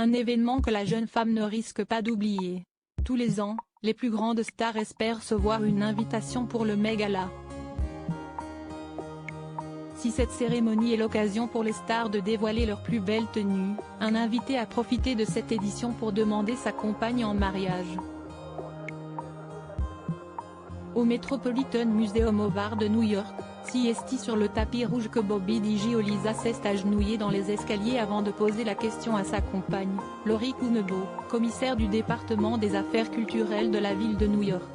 Un événement que la jeune femme ne risque pas d'oublier. Tous les ans, les plus grandes stars espèrent se voir une invitation pour le Met Gala. Si cette cérémonie est l'occasion pour les stars de dévoiler leur plus belle tenue, un invité a profité de cette édition pour demander sa compagne en mariage. Au Metropolitan Museum of Art de New York, CST sur le tapis rouge que Bobby DiGiolisa s'est agenouillé dans les escaliers avant de poser la question à sa compagne, Lori Cumbo, commissaire du département des affaires culturelles de la ville de New York.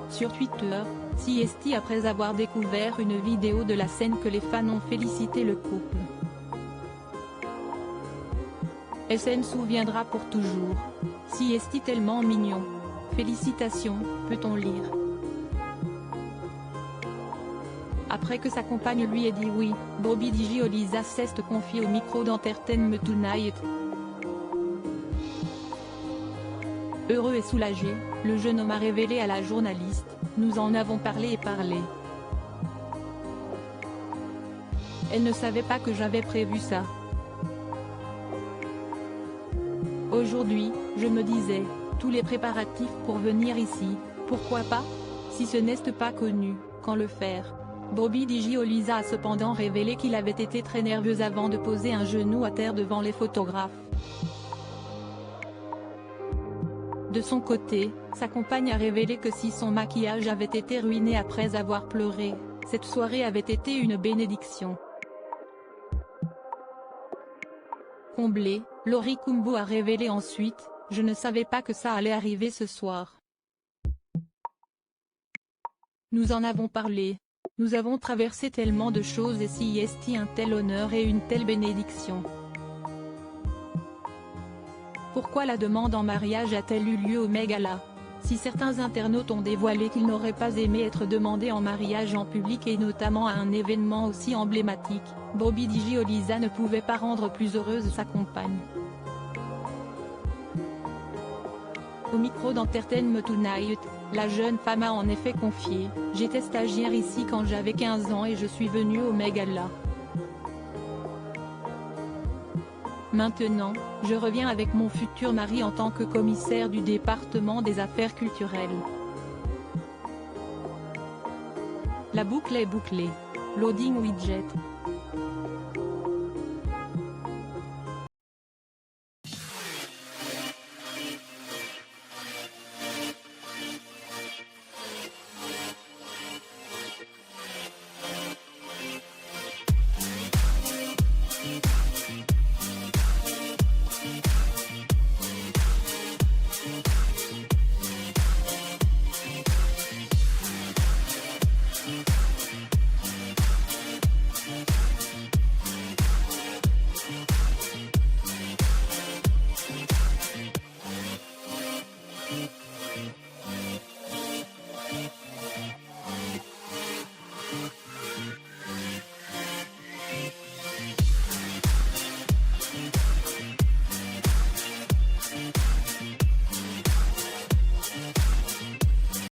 Sur Twitter, CST après avoir découvert une vidéo de la scène que les fans ont félicité le couple. Elle s'en souviendra pour toujours. CST tellement mignon. Félicitations, peut-on lire. Après que sa compagne lui ait dit oui, Bobby DiGiolisa s'est confié au micro d'Entertainment Tonight. Heureux et soulagé, le jeune homme a révélé à la journaliste: nous en avons parlé et parlé. Elle ne savait pas que j'avais prévu ça. Aujourd'hui, je me disais, tous les préparatifs pour venir ici, pourquoi pas? Si ce n'est pas connu, quand le faire? Bobby DiGiolisa a cependant révélé qu'il avait été très nerveux avant de poser un genou à terre devant les photographes. De son côté, sa compagne a révélé que si son maquillage avait été ruiné après avoir pleuré, cette soirée avait été une bénédiction. Comblée, Lori Cumbo a révélé ensuite: je ne savais pas que ça allait arriver ce soir. Nous en avons parlé. Nous avons traversé tellement de choses et CST un tel honneur et une telle bénédiction. Pourquoi la demande en mariage a-t-elle eu lieu au Met Gala? Si certains internautes ont dévoilé qu'ils n'auraient pas aimé être demandés en mariage en public et notamment à un événement aussi emblématique, Bobby DiGiolisa ne pouvait pas rendre plus heureuse sa compagne. Au micro d'Entertainment Tonight, la jeune femme a en effet confié: j'étais stagiaire ici quand j'avais 15 ans et je suis venue au Met Gala. Maintenant, je reviens avec mon futur mari en tant que commissaire du département des affaires culturelles. La boucle est bouclée. Loading widget.